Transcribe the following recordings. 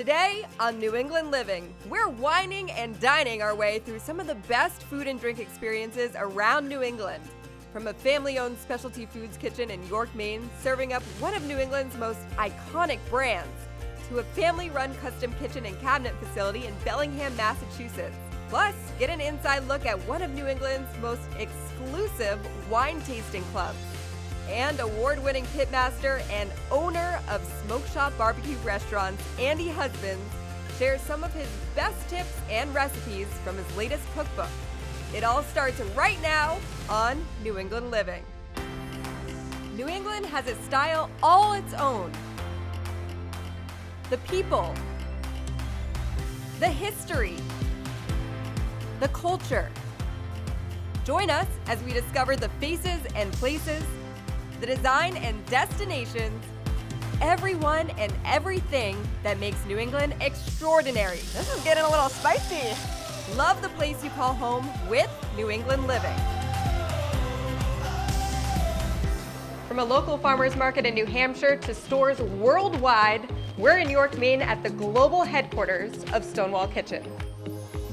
Today on New England Living, we're whining and dining our way through some of the best food and drink experiences around New England. From a family-owned specialty foods kitchen in York, Maine, serving up one of New England's most iconic brands, to a family-run custom kitchen and cabinet facility in Bellingham, Massachusetts. Plus, get an inside look at one of New England's most exclusive wine tasting clubs. And award-winning pitmaster and owner of Smoke Shop Barbecue Restaurants, Andy Husbands, shares some of his best tips and recipes from his latest cookbook. It all starts right now on New England Living. New England has a style all its own. The people, the history, the culture. Join us as we discover the faces and places, the design and destinations, everyone and everything that makes New England extraordinary. This is getting a little spicy. Love the place you call home with New England Living. From a local farmers market in New Hampshire to stores worldwide, we're in York, Maine at the global headquarters of Stonewall Kitchen.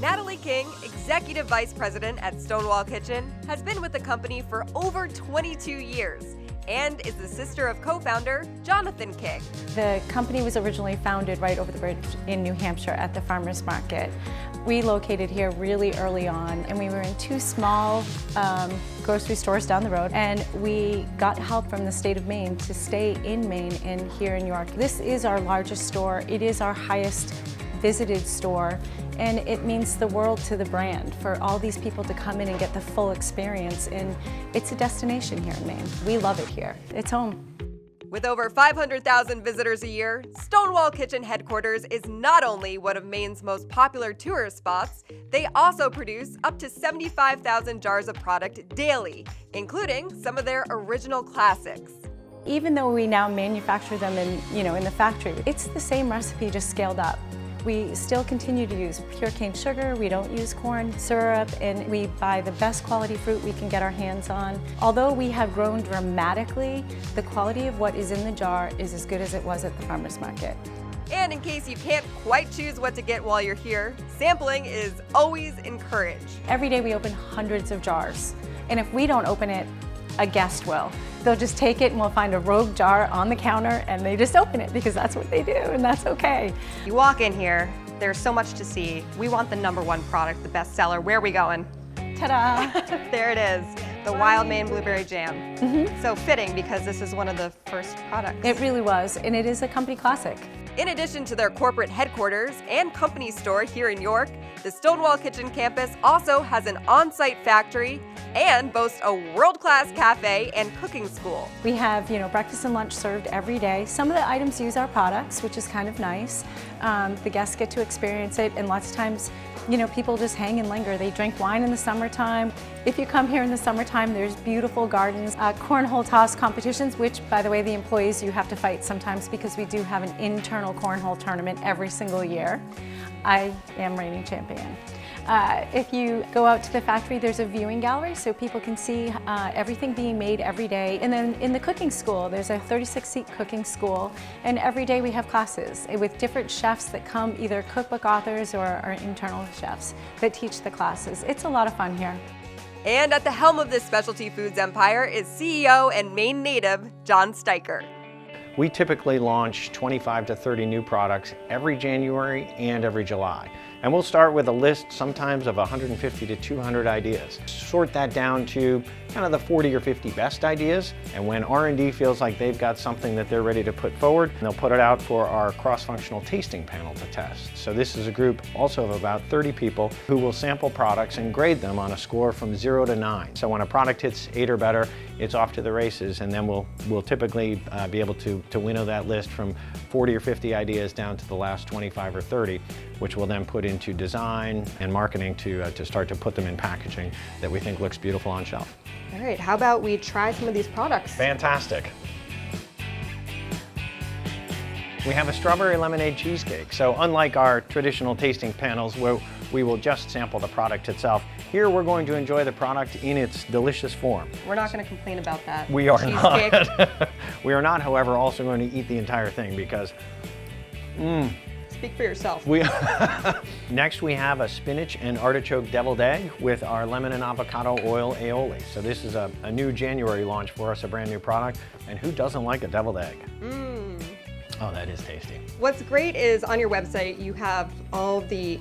Natalie King, Executive Vice President at Stonewall Kitchen, has been with the company for over 22 years and is the sister of co-founder Jonathan King. The company was originally founded right over the bridge in New Hampshire at the farmers market. We located here really early on, and we were in two small grocery stores down the road, and we got help from the state of Maine to stay in Maine and here in York. This is our largest store. It is our highest visited store, and it means the world to the brand for all these people to come in and get the full experience. And it's a destination here in Maine. We love it here. It's home. With over 500,000 visitors a year, Stonewall Kitchen headquarters is not only one of Maine's most popular tourist spots, they also produce up to 75,000 jars of product daily, including some of their original classics. Even though we now manufacture them in the factory, it's the same recipe just scaled up. We still continue to use pure cane sugar, we don't use corn syrup, and we buy the best quality fruit we can get our hands on. Although we have grown dramatically, the quality of what is in the jar is as good as it was at the farmer's market. And in case you can't quite choose what to get while you're here, sampling is always encouraged. Every day we open hundreds of jars, and if we don't open it, a guest will. They'll just take it and we'll find a rogue jar on the counter and they just open it because that's what they do, and that's okay. You walk in here, there's so much to see. We want the #1 product, the best seller. Where are we going? Ta-da! There it is, the Wild Maine Blueberry Jam. So fitting because this is one of the first products. It really was, and it is a company classic. In addition to their corporate headquarters and company store here in York, the Stonewall Kitchen campus also has an on-site factory and boasts a world-class cafe and cooking school. We have, breakfast and lunch served every day. Some of the items use our products, which is kind of nice. The guests get to experience it, and lots of times, people just hang and linger. They drink wine in the summertime. If you come here in the summertime, there's beautiful gardens, cornhole toss competitions, which, by the way, the employees, you have to fight sometimes because we do have an internal cornhole tournament every single year. I am reigning champion. If you go out to the factory, there's a viewing gallery so people can see everything being made every day. And then in the cooking school, there's a 36-seat cooking school, and every day we have classes with different chefs that come, either cookbook authors or our internal chefs that teach the classes. It's a lot of fun here. And at the helm of this specialty foods empire is CEO and Maine native John Stiker. We typically launch 25 to 30 new products every January and every July. And we'll start with a list sometimes of 150 to 200 ideas. Sort that down to kind of the 40 or 50 best ideas. And when R&D feels like they've got something that they're ready to put forward, they'll put it out for our cross-functional tasting panel to test. So this is a group also of about 30 people who will sample products and grade them on a score from 0 to 9. So when a product hits 8 or better, it's off to the races, and then we'll typically be able to winnow that list from 40 or 50 ideas down to the last 25 or 30, which we'll then put into design and marketing to start to put them in packaging that we think looks beautiful on shelf. All right, how about we try some of these products? Fantastic. We have a strawberry lemonade cheesecake. So unlike our traditional tasting panels where we will just sample the product itself, here we're going to enjoy the product in its delicious form. We're not going to complain about that. We are not. We are not, however, also going to eat the entire thing because Speak for yourself. Next, we have a spinach and artichoke deviled egg with our lemon and avocado oil aioli. So this is a new January launch for us, a brand new product. And who doesn't like a deviled egg? Mmm. Oh, that is tasty. What's great is on your website you have all the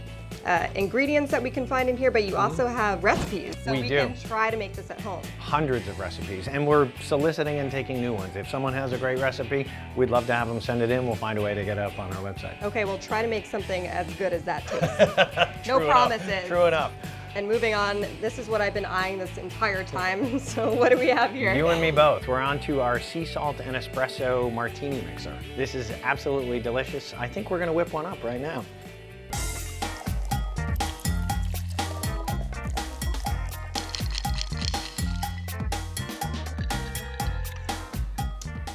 ingredients that we can find in here, but you also have recipes, so we can try to make this at home. Hundreds of recipes, and we're soliciting and taking new ones. If someone has a great recipe, we'd love to have them send it in. We'll find a way to get it up on our website. Okay, we'll try to make something as good as that tastes. No promises. True enough. And moving on, this is what I've been eyeing this entire time. So what do we have here? You and me both. We're on to our sea salt and espresso martini mixer. This is absolutely delicious. I think we're gonna whip one up right now.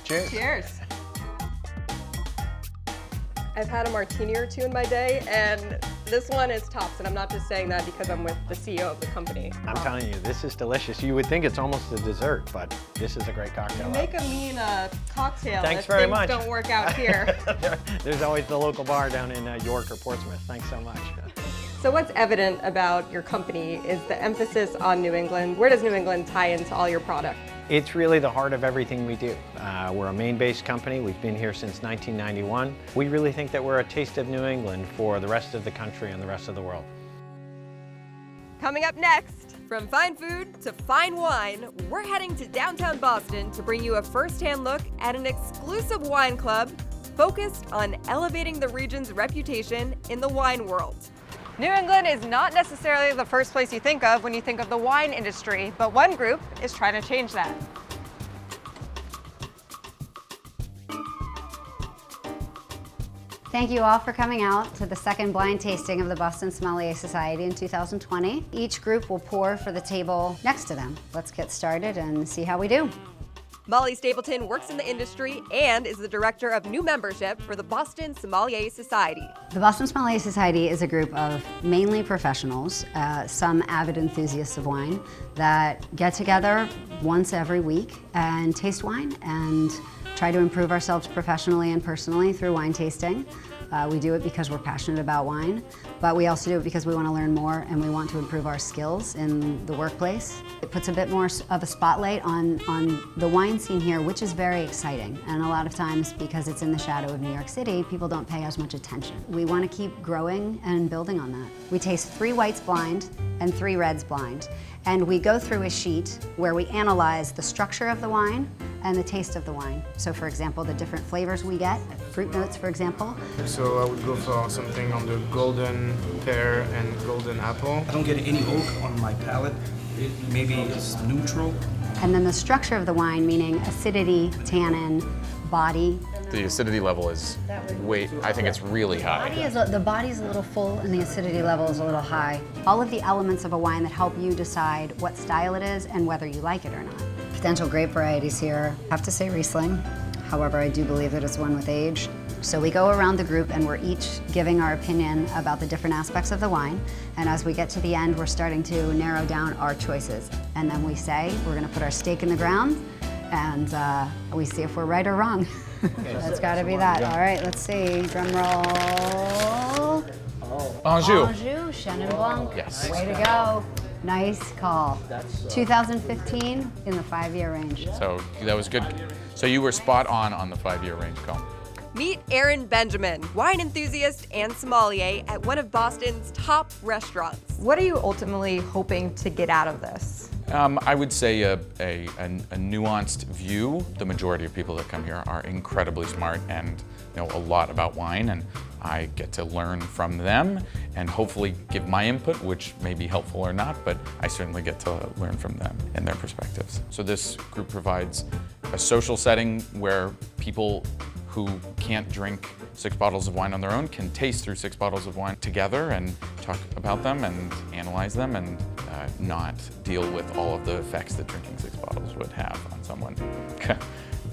Cheers. Cheers. I've had a martini or two in my day, and this one is tops, and I'm not just saying that because I'm with the CEO of the company. I'm telling you, this is delicious. You would think it's almost a dessert, but this is a great cocktail. You make a mean cocktail. Thanks very much. Things don't work out here. There's always the local bar down in York or Portsmouth. Thanks so much. So what's evident about your company is the emphasis on New England. Where does New England tie into all your product? It's really the heart of everything we do. We're a Maine-based company. We've been here since 1991. We really think that we're a taste of New England for the rest of the country and the rest of the world. Coming up next, from fine food to fine wine, we're heading to downtown Boston to bring you a first-hand look at an exclusive wine club focused on elevating the region's reputation in the wine world. New England is not necessarily the first place you think of when you think of the wine industry, but one group is trying to change that. Thank you all for coming out to the second blind tasting of the Boston Sommelier Society in 2020. Each group will pour for the table next to them. Let's get started and see how we do. Molly Stapleton works in the industry and is the director of new membership for the Boston Sommelier Society. The Boston Sommelier Society is a group of mainly professionals, some avid enthusiasts of wine, that get together once every week and taste wine and try to improve ourselves professionally and personally through wine tasting. We do it because we're passionate about wine, but we also do it because we want to learn more and we want to improve our skills in the workplace. It puts a bit more of a spotlight on the wine scene here, which is very exciting. And a lot of times, because it's in the shadow of New York City, people don't pay as much attention. We want to keep growing and building on that. We taste 3 whites blind and 3 reds blind. And we go through a sheet where we analyze the structure of the wine and the taste of the wine. So for example, the different flavors we get, fruit notes for example. So I would go for something on the golden pear and golden apple. I don't get any oak on my palate. Maybe it's neutral. And then the structure of the wine, meaning acidity, tannin, body. The acidity level is I think it's really high. The body's a little full and the acidity level is a little high. All of the elements of a wine that help you decide what style it is and whether you like it or not. Potential grape varieties here. I have to say Riesling. However, I do believe that it's one with age. So we go around the group and we're each giving our opinion about the different aspects of the wine. And as we get to the end, we're starting to narrow down our choices. And then we say, we're gonna put our stake in the ground and we see if we're right or wrong. That's gotta be that. All right, let's see, drum roll. Anjou. Anjou, Chenin Blanc. Yes. Way to go. Nice call. 2015 in the 5-year range. So that was good. So you were spot on the 5-year range call. Meet Aaron Benjamin, wine enthusiast and sommelier at one of Boston's top restaurants. What are you ultimately hoping to get out of this? I would say a nuanced view. The majority of people that come here are incredibly smart and know a lot about wine, and I get to learn from them and hopefully give my input, which may be helpful or not, but I certainly get to learn from them and their perspectives. So this group provides a social setting where people who can't drink 6 bottles of wine on their own can taste through 6 bottles of wine together and talk about them and analyze them and not deal with all of the effects that drinking 6 bottles would have on someone.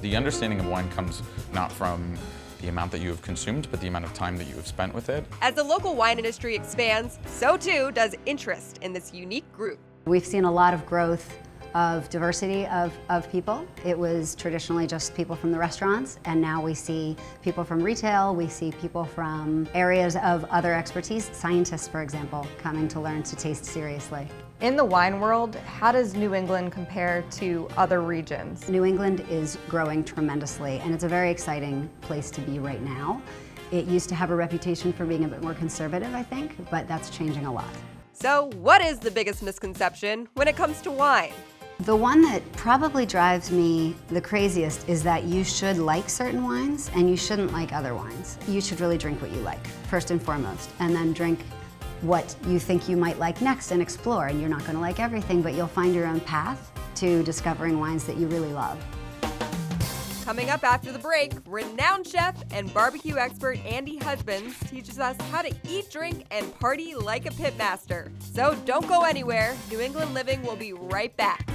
The understanding of wine comes not from the amount that you have consumed, but the amount of time that you have spent with it. As the local wine industry expands, so too does interest in this unique group. We've seen a lot of growth of diversity of people. It was traditionally just people from the restaurants, and now we see people from retail, we see people from areas of other expertise, scientists, for example, coming to learn to taste seriously. In the wine world, how does New England compare to other regions? New England is growing tremendously, and it's a very exciting place to be right now. It used to have a reputation for being a bit more conservative, I think, but that's changing a lot. So, what is the biggest misconception when it comes to wine? The one that probably drives me the craziest is that you should like certain wines and you shouldn't like other wines. You should really drink what you like, first and foremost, and then drink what you think you might like next and explore. And you're not going to like everything, but you'll find your own path to discovering wines that you really love. Coming up after the break, renowned chef and barbecue expert Andy Husbands teaches us how to eat, drink, and party like a pitmaster. So don't go anywhere. New England Living will be right back.